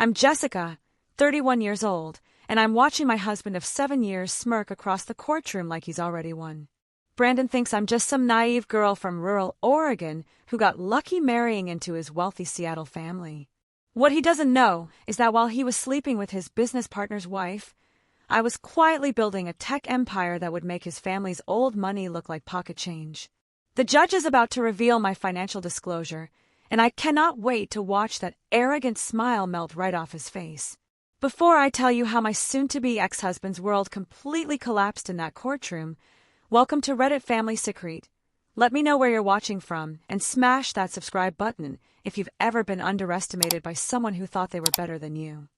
I'm Jessica, 31 years old, and I'm watching my husband of 7 years smirk across the courtroom like he's already won. Brandon thinks I'm just some naive girl from rural Oregon who got lucky marrying into his wealthy Seattle family. What he doesn't know is that while he was sleeping with his business partner's wife, I was quietly building a tech empire that would make his family's old money look like pocket change. The judge is about to reveal my financial disclosure, and I cannot wait to watch that arrogant smile melt right off his face. Before I tell you how my soon-to-be ex-husband's world completely collapsed in that courtroom, welcome to Reddit Family Secret. Let me know where you're watching from, and smash that subscribe button if you've ever been underestimated by someone who thought they were better than you.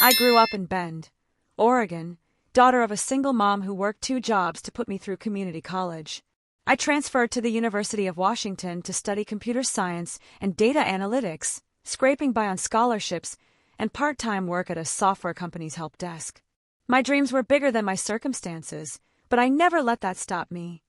I grew up in Bend, Oregon, daughter of a single mom who worked 2 jobs to put me through community college. I transferred to the University of Washington to study computer science and data analytics, scraping by on scholarships and part-time work at a software company's help desk. My dreams were bigger than my circumstances, but I never let that stop me.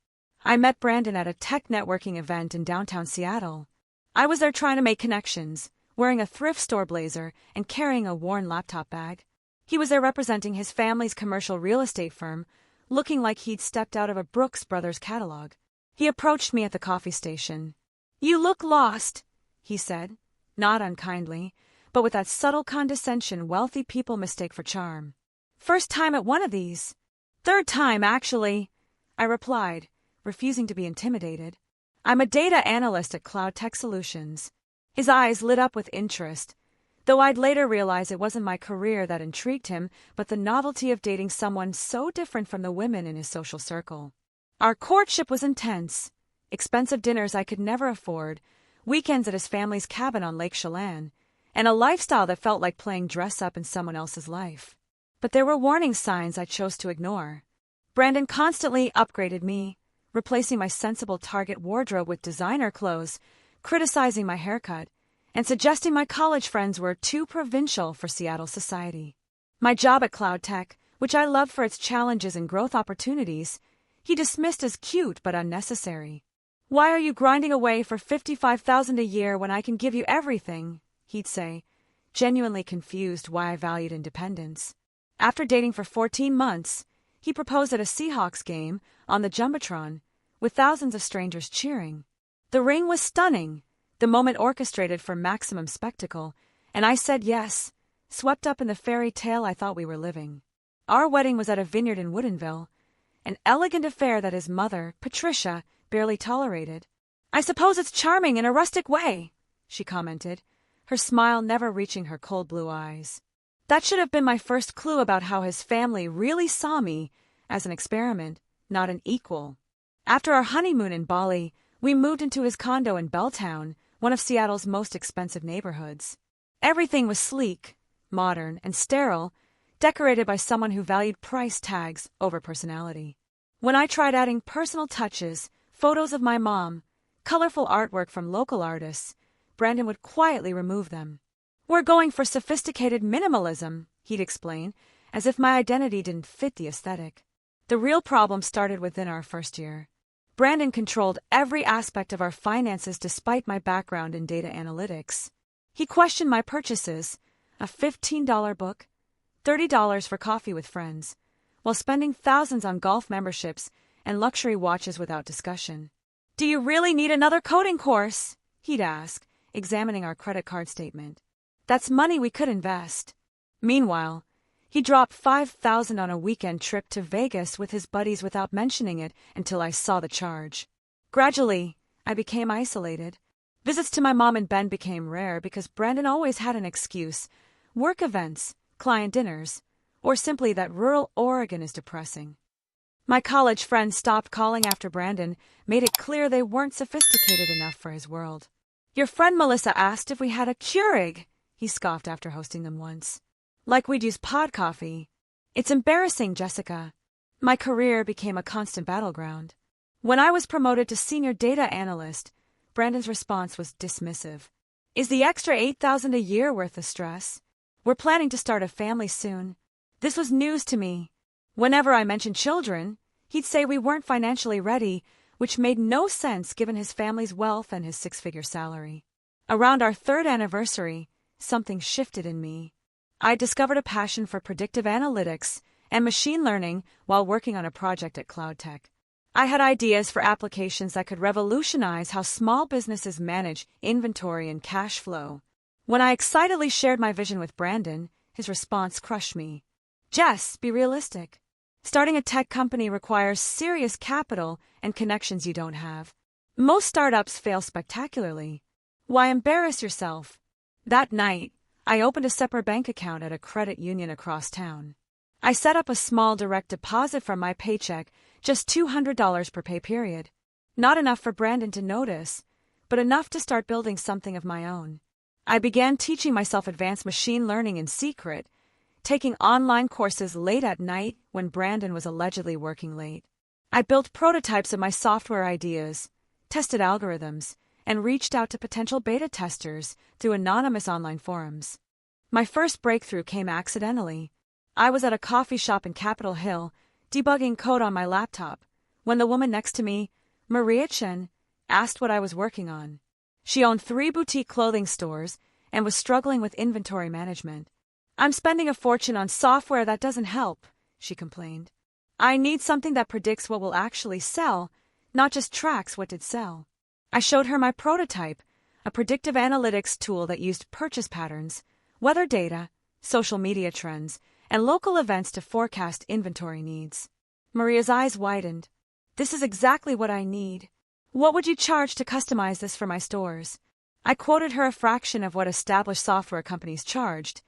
I met Brandon at a tech networking event in downtown Seattle. I was there trying to make connections, wearing a thrift store blazer and carrying a worn laptop bag. He was there representing his family's commercial real estate firm, looking like he'd stepped out of a Brooks Brothers catalog. He approached me at the coffee station. "You look lost," he said, not unkindly, but with that subtle condescension wealthy people mistake for charm. "First time at one of these?" "Third time, actually," I replied, refusing to be intimidated. "I'm a data analyst at Cloud Tech Solutions." His eyes lit up with interest, though I'd later realize it wasn't my career that intrigued him, but the novelty of dating someone so different from the women in his social circle. Our courtship was intense. Expensive dinners I could never afford, weekends at his family's cabin on Lake Chelan, and a lifestyle that felt like playing dress-up in someone else's life. But there were warning signs I chose to ignore. Brandon constantly upgraded me, replacing my sensible Target wardrobe with designer clothes, criticizing my haircut, and suggesting my college friends were too provincial for Seattle society. My job at Cloud Tech, which I loved for its challenges and growth opportunities, he dismissed as cute but unnecessary. "Why are you grinding away for $55,000 a year when I can give you everything?" he'd say, genuinely confused why I valued independence. After dating for 14 months, he proposed at a Seahawks game on the Jumbotron, with thousands of strangers cheering. The ring was stunning, the moment orchestrated for maximum spectacle, and I said yes, swept up in the fairy tale I thought we were living. Our wedding was at a vineyard in Woodinville, an elegant affair that his mother, Patricia, barely tolerated. "I suppose it's charming in a rustic way," she commented, her smile never reaching her cold blue eyes. That should have been my first clue about how his family really saw me as an experiment, not an equal. After our honeymoon in Bali, we moved into his condo in Belltown, one of Seattle's most expensive neighborhoods. Everything was sleek, modern, and sterile, decorated by someone who valued price tags over personality. When I tried adding personal touches, photos of my mom, colorful artwork from local artists, Brandon would quietly remove them. "We're going for sophisticated minimalism," he'd explain, as if my identity didn't fit the aesthetic. The real problem started within our first year. Brandon controlled every aspect of our finances despite my background in data analytics. He questioned my purchases, a $15 book, $30 for coffee with friends, while spending thousands on golf memberships and luxury watches without discussion. "Do you really need another coding course?" he'd ask, examining our credit card statement. "That's money we could invest." Meanwhile, he dropped $5,000 on a weekend trip to Vegas with his buddies without mentioning it until I saw the charge. Gradually, I became isolated. Visits to my mom in Bend became rare because Brandon always had an excuse: work events, client dinners, or simply that rural Oregon is depressing. My college friends stopped calling after Brandon made it clear they weren't sophisticated enough for his world. "Your friend Melissa asked if we had a Keurig," he scoffed after hosting them once. "Like we'd use pod coffee." "It's embarrassing, Jessica." My career became a constant battleground. When I was promoted to senior data analyst, Brandon's response was dismissive. "Is the extra $8,000 a year worth the stress? We're planning to start a family soon." This was news to me. Whenever I mentioned children, he'd say we weren't financially ready, which made no sense given his family's wealth and his 6-figure salary. Around our 3rd anniversary, something shifted in me. I discovered a passion for predictive analytics and machine learning while working on a project at CloudTech. I had ideas for applications that could revolutionize how small businesses manage inventory and cash flow. When I excitedly shared my vision with Brandon, his response crushed me. "Jess, be realistic. Starting a tech company requires serious capital and connections you don't have. Most startups fail spectacularly. Why embarrass yourself?" That night, I opened a separate bank account at a credit union across town. I set up a small direct deposit from my paycheck, just $200 per pay period. Not enough for Brandon to notice, but enough to start building something of my own. I began teaching myself advanced machine learning in secret, taking online courses late at night when Brandon was allegedly working late. I built prototypes of my software ideas, tested algorithms, and reached out to potential beta testers through anonymous online forums. My first breakthrough came accidentally. I was at a coffee shop in Capitol Hill, debugging code on my laptop, when the woman next to me, Maria Chen, asked what I was working on. She owned 3 boutique clothing stores and was struggling with inventory management. "I'm spending a fortune on software that doesn't help," she complained. "I need something that predicts what will actually sell, not just tracks what did sell." I showed her my prototype, a predictive analytics tool that used purchase patterns, weather data, social media trends, and local events to forecast inventory needs. Maria's eyes widened. "This is exactly what I need. What would you charge to customize this for my stores?" I quoted her a fraction of what established software companies charged,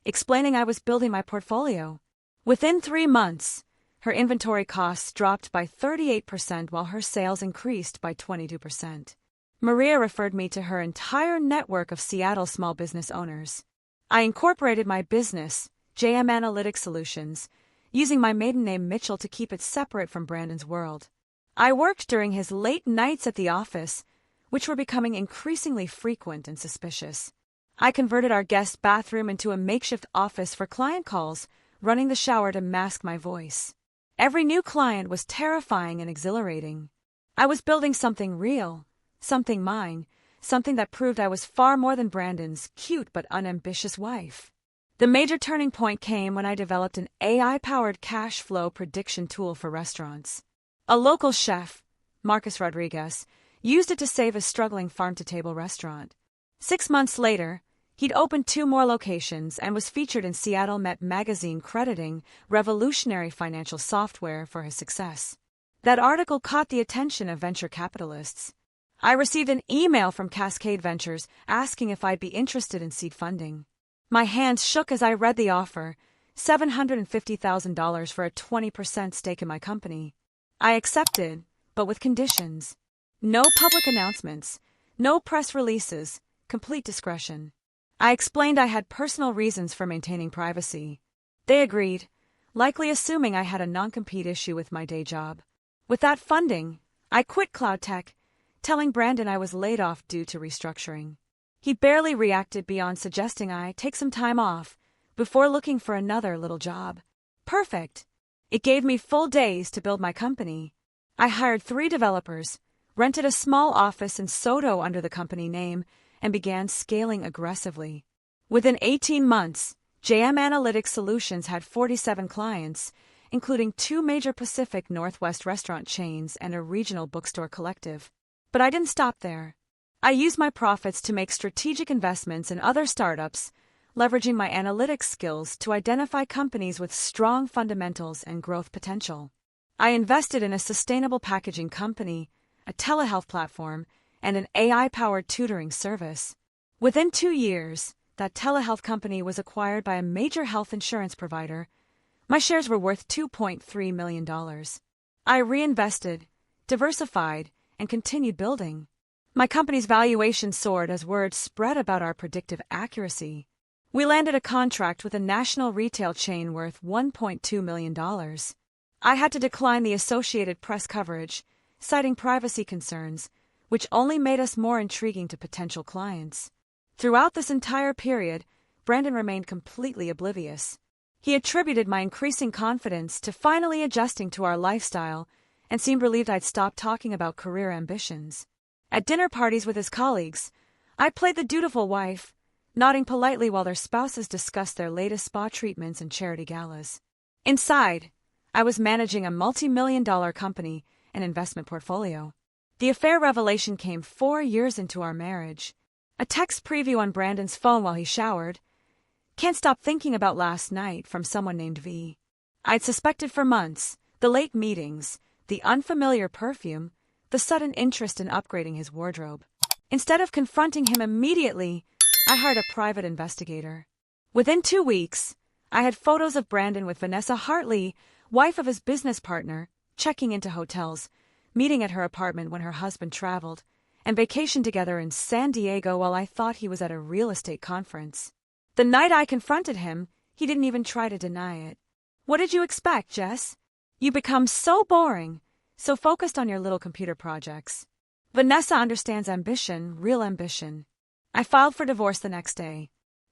explaining I was building my portfolio. Within 3 months, her inventory costs dropped by 38% while her sales increased by 22%. Maria referred me to her entire network of Seattle small business owners. I incorporated my business, JM Analytics Solutions, using my maiden name Mitchell to keep it separate from Brandon's world. I worked during his late nights at the office, which were becoming increasingly frequent and suspicious. I converted our guest bathroom into a makeshift office for client calls, running the shower to mask my voice. Every new client was terrifying and exhilarating. I was building something real, something mine, something that proved I was far more than Brandon's cute but unambitious wife. The major turning point came when I developed an AI-powered cash flow prediction tool for restaurants. A local chef, Marcus Rodriguez, used it to save a struggling farm-to-table restaurant. 6 months later, he'd opened 2 more locations and was featured in Seattle Met magazine crediting revolutionary financial software for his success. That article caught the attention of venture capitalists. I received an email from Cascade Ventures asking if I'd be interested in seed funding. My hands shook as I read the offer, $750,000 for a 20% stake in my company. I accepted, but with conditions. No public announcements, no press releases, complete discretion. I explained I had personal reasons for maintaining privacy. They agreed, likely assuming I had a non-compete issue with my day job. With that funding, I quit CloudTech, telling Brandon I was laid off due to restructuring. He barely reacted beyond suggesting I take some time off before looking for another little job. Perfect. It gave me full days to build my company. I hired 3 developers, rented a small office in Soto under the company name, and began scaling aggressively. Within 18 months, JM Analytics Solutions had 47 clients, including 2 major Pacific Northwest restaurant chains and a regional bookstore collective. But I didn't stop there. I used my profits to make strategic investments in other startups, leveraging my analytics skills to identify companies with strong fundamentals and growth potential. I invested in a sustainable packaging company, a telehealth platform, and an AI-powered tutoring service. Within 2 years, that telehealth company was acquired by a major health insurance provider. My shares were worth $2.3 million. I reinvested, diversified, and continued building. My company's valuation soared as word spread about our predictive accuracy. We landed a contract with a national retail chain worth $1.2 million. I had to decline the Associated Press coverage, citing privacy concerns, which only made us more intriguing to potential clients. Throughout this entire period, Brandon remained completely oblivious. He attributed my increasing confidence to finally adjusting to our lifestyle and seemed relieved I'd stopped talking about career ambitions. At dinner parties with his colleagues, I played the dutiful wife, nodding politely while their spouses discussed their latest spa treatments and charity galas. Inside, I was managing a multi-million-dollar company and investment portfolio. The affair revelation came 4 years into our marriage. A text preview on Brandon's phone while he showered. Can't stop thinking about last night from someone named V. I'd suspected for months, the late meetings, the unfamiliar perfume, the sudden interest in upgrading his wardrobe. Instead of confronting him immediately, I hired a private investigator. Within 2 weeks, I had photos of Brandon with Vanessa Hartley, wife of his business partner, checking into hotels, meeting at her apartment when her husband traveled, and vacationed together in San Diego while I thought he was at a real estate conference. The night I confronted him, he didn't even try to deny it. What did you expect, Jess? You become so boring, so focused on your little computer projects. Vanessa understands ambition, real ambition. I filed for divorce the next day.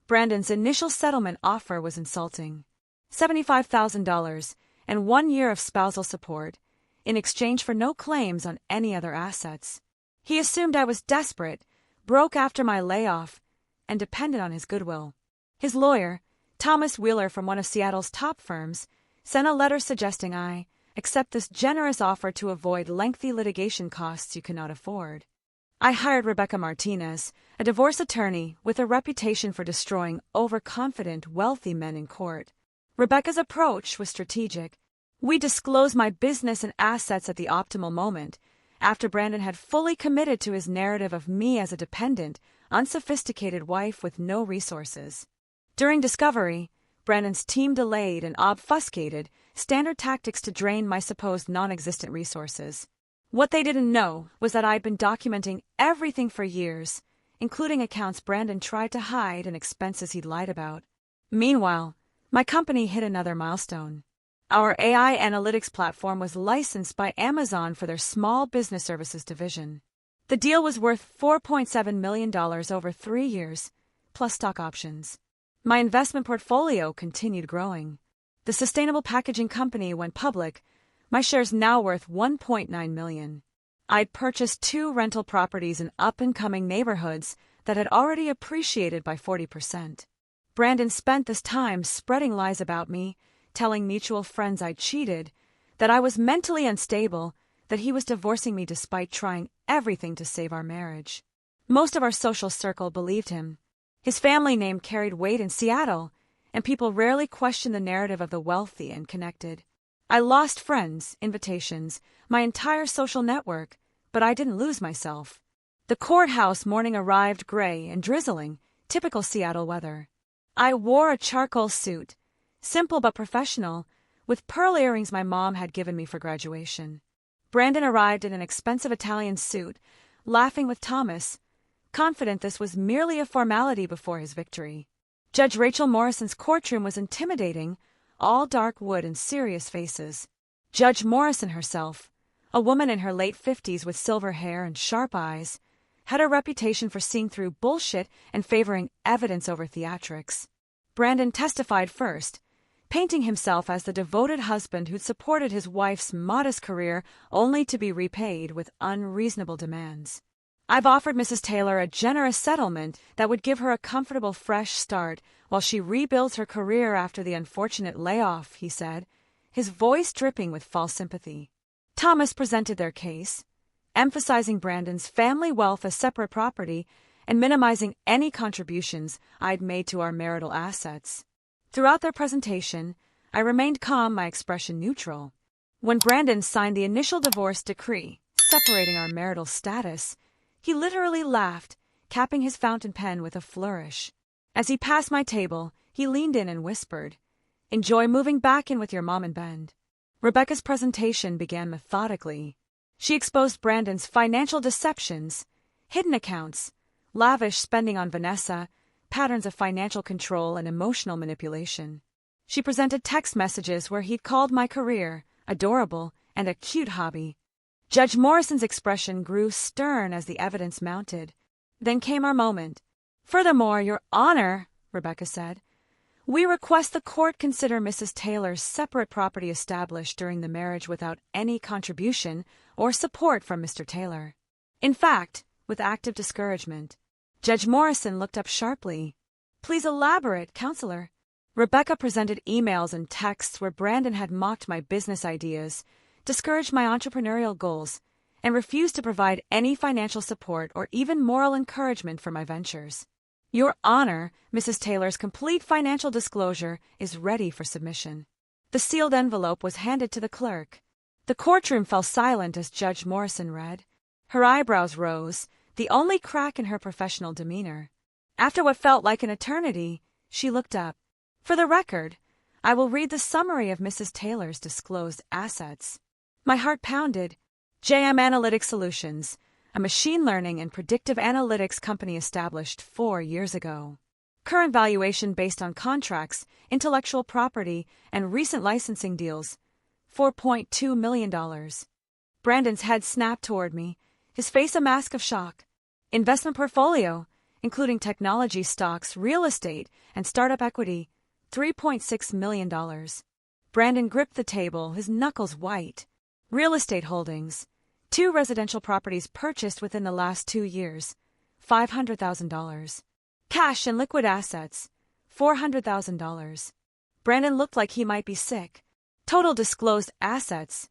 Brandon's initial settlement offer was insulting. $75,000 and 1 year of spousal support, in exchange for no claims on any other assets. He assumed I was desperate, broke after my layoff, and depended on his goodwill. His lawyer, Thomas Wheeler from one of Seattle's top firms, sent a letter suggesting I accept this generous offer to avoid lengthy litigation costs you cannot afford. I hired Rebecca Martinez, a divorce attorney with a reputation for destroying overconfident, wealthy men in court. Rebecca's approach was strategic. We disclosed my business and assets at the optimal moment, after Brandon had fully committed to his narrative of me as a dependent, unsophisticated wife with no resources. During discovery, Brandon's team delayed and obfuscated standard tactics to drain my supposed non-existent resources. What they didn't know was that I'd been documenting everything for years, including accounts Brandon tried to hide and expenses he'd lied about. Meanwhile, my company hit another milestone. Our AI analytics platform was licensed by Amazon for their small business services division. The deal was worth $4.7 million over 3 years, plus stock options. My investment portfolio continued growing. The sustainable packaging company went public, my shares now worth $1.9 million. I'd purchased 2 rental properties in up-and-coming neighborhoods that had already appreciated by 40%. Brandon spent this time spreading lies about me, telling mutual friends I'd cheated, that I was mentally unstable, that he was divorcing me despite trying everything to save our marriage. Most of our social circle believed him. His family name carried weight in Seattle, and people rarely questioned the narrative of the wealthy and connected. I lost friends, invitations, my entire social network, but I didn't lose myself. The courthouse morning arrived gray and drizzling, typical Seattle weather. I wore a charcoal suit, simple but professional, with pearl earrings my mom had given me for graduation. Brandon arrived in an expensive Italian suit, laughing with Thomas, confident this was merely a formality before his victory. Judge Rachel Morrison's courtroom was intimidating, all dark wood and serious faces. Judge Morrison herself, a woman in her late 50s with silver hair and sharp eyes, had a reputation for seeing through bullshit and favoring evidence over theatrics. Brandon testified first, painting himself as the devoted husband who'd supported his wife's modest career only to be repaid with unreasonable demands. I've offered Mrs. Taylor a generous settlement that would give her a comfortable fresh start while she rebuilds her career after the unfortunate layoff, he said, his voice dripping with false sympathy. Thomas presented their case, emphasizing Brandon's family wealth as separate property and minimizing any contributions I'd made to our marital assets. Throughout their presentation, I remained calm, my expression neutral. When Brandon signed the initial divorce decree, separating our marital status, he literally laughed, capping his fountain pen with a flourish. As he passed my table, he leaned in and whispered, "Enjoy moving back in with your mom and Ben." Rebecca's presentation began methodically. She exposed Brandon's financial deceptions, hidden accounts, lavish spending on Vanessa, patterns of financial control and emotional manipulation. She presented text messages where he'd called my career adorable and a cute hobby. Judge Morrison's expression grew stern as the evidence mounted. Then came our moment. "Furthermore, Your Honor," Rebecca said, "we request the court consider Mrs. Taylor's separate property established during the marriage without any contribution or support from Mr. Taylor. In fact, with active discouragement." Judge Morrison looked up sharply. Please elaborate, counselor. Rebecca presented emails and texts where Brandon had mocked my business ideas, discouraged my entrepreneurial goals, and refused to provide any financial support or even moral encouragement for my ventures. Your Honor, Mrs. Taylor's complete financial disclosure is ready for submission. The sealed envelope was handed to the clerk. The courtroom fell silent as Judge Morrison read. Her eyebrows rose, the only crack in her professional demeanor. After what felt like an eternity, she looked up. For the record, I will read the summary of Mrs. Taylor's disclosed assets. My heart pounded. JM Analytics Solutions, a machine learning and predictive analytics company established 4 years ago. Current valuation based on contracts, intellectual property, and recent licensing deals, $4.2 million. Brandon's head snapped toward me, his face a mask of shock. Investment portfolio, including technology stocks, real estate, and startup equity, $3.6 million. Brandon gripped the table, his knuckles white. Real estate holdings, 2 residential properties purchased within the last 2 years, $500,000. Cash and liquid assets, $400,000. Brandon looked like he might be sick. Total disclosed assets,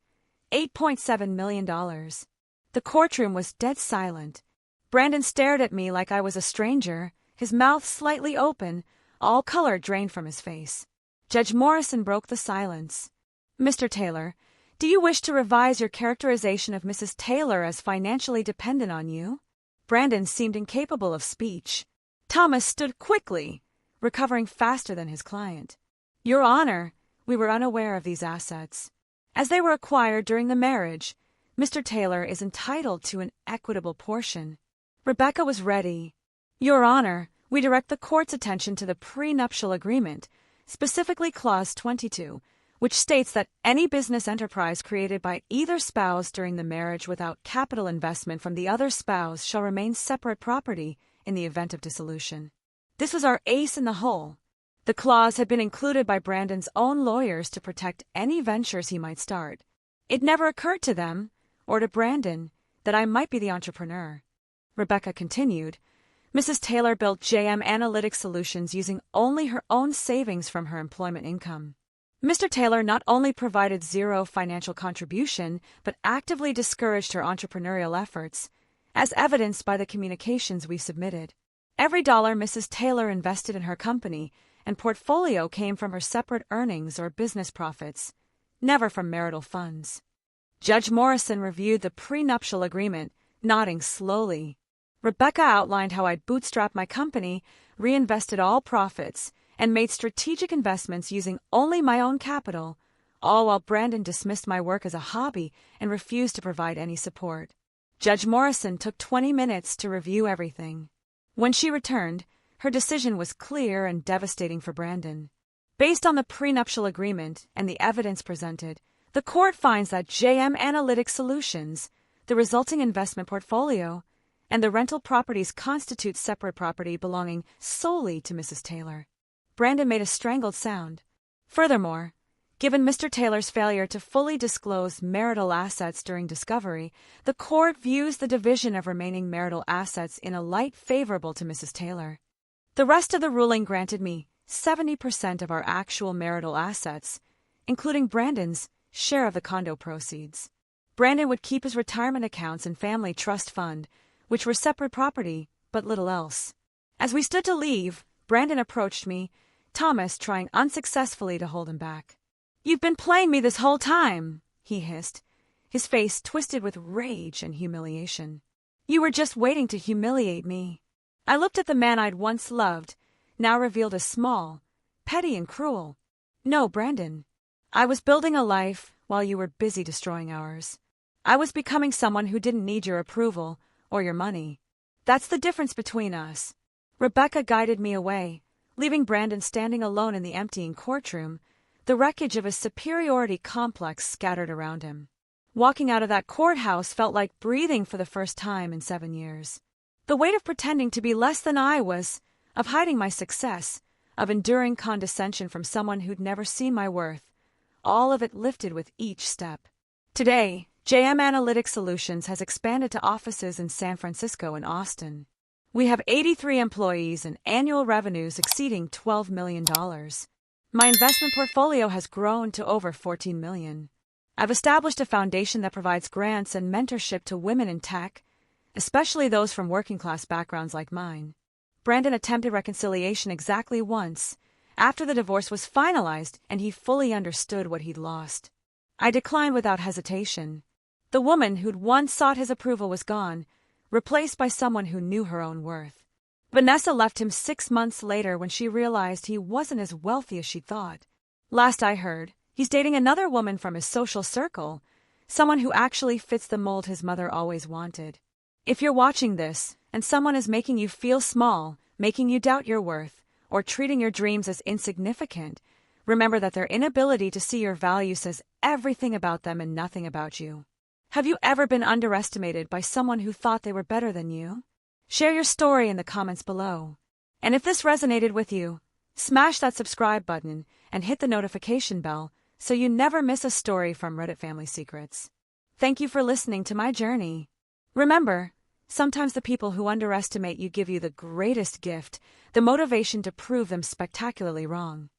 $8.7 million. The courtroom was dead silent. Brandon stared at me like I was a stranger, his mouth slightly open, all color drained from his face. Judge Morrison broke the silence. Mr. Taylor, do you wish to revise your characterization of Mrs. Taylor as financially dependent on you? Brandon seemed incapable of speech. Thomas stood quickly, recovering faster than his client. Your Honor, we were unaware of these assets. As they were acquired during the marriage, Mr. Taylor is entitled to an equitable portion. Rebecca was ready. Your Honor, we direct the court's attention to the prenuptial agreement, specifically Clause 22, which states that any business enterprise created by either spouse during the marriage without capital investment from the other spouse shall remain separate property in the event of dissolution. This was our ace in the hole. The clause had been included by Brandon's own lawyers to protect any ventures he might start. It never occurred to them, or to Brandon, that I might be the entrepreneur. Rebecca continued, Mrs. Taylor built JM Analytics Solutions using only her own savings from her employment income. Mr. Taylor not only provided zero financial contribution, but actively discouraged her entrepreneurial efforts, as evidenced by the communications we submitted. Every dollar Mrs. Taylor invested in her company and portfolio came from her separate earnings or business profits, never from marital funds. Judge Morrison reviewed the prenuptial agreement, nodding slowly. Rebecca outlined how I'd bootstrapped my company, reinvested all profits, and made strategic investments using only my own capital, all while Brandon dismissed my work as a hobby and refused to provide any support. Judge Morrison took 20 minutes to review everything. When she returned, her decision was clear and devastating for Brandon. Based on the prenuptial agreement and the evidence presented, the court finds that JM Analytics Solutions, the resulting investment portfolio, and the rental properties constitute separate property belonging solely to Mrs. Taylor. Brandon made a strangled sound. Furthermore, given Mr. Taylor's failure to fully disclose marital assets during discovery, the court views the division of remaining marital assets in a light favorable to Mrs. Taylor. The rest of the ruling granted me 70% of our actual marital assets, including Brandon's share of the condo proceeds. Brandon would keep his retirement accounts and family trust fund, which were separate property, but little else. As we stood to leave, Brandon approached me, Thomas trying unsuccessfully to hold him back. You've been playing me this whole time, he hissed, his face twisted with rage and humiliation. You were just waiting to humiliate me. I looked at the man I'd once loved, now revealed as small, petty and cruel. No, Brandon. I was building a life while you were busy destroying ours. I was becoming someone who didn't need your approval or your money. That's the difference between us. Rebecca guided me away, leaving Brandon standing alone in the emptying courtroom, the wreckage of his superiority complex scattered around him. Walking out of that courthouse felt like breathing for the first time in 7 years. The weight of pretending to be less than I was, of hiding my success, of enduring condescension from someone who'd never seen my worth, all of it lifted with each step. Today, JM Analytics Solutions has expanded to offices in San Francisco and Austin. We have 83 employees and annual revenues exceeding $12 million. My investment portfolio has grown to over $14 million. I've established a foundation that provides grants and mentorship to women in tech, especially those from working-class backgrounds like mine. Brandon attempted reconciliation exactly once, after the divorce was finalized and he fully understood what he'd lost. I declined without hesitation. The woman who'd once sought his approval was gone, replaced by someone who knew her own worth. Vanessa left him 6 months later when she realized he wasn't as wealthy as she thought. Last I heard, he's dating another woman from his social circle, someone who actually fits the mold his mother always wanted. If you're watching this, and someone is making you feel small, making you doubt your worth, or treating your dreams as insignificant, remember that their inability to see your value says everything about them and nothing about you. Have you ever been underestimated by someone who thought they were better than you? Share your story in the comments below. And if this resonated with you, smash that subscribe button and hit the notification bell so you never miss a story from Reddit Family Secrets. Thank you for listening to my journey. Remember, sometimes the people who underestimate you give you the greatest gift, the motivation to prove them spectacularly wrong.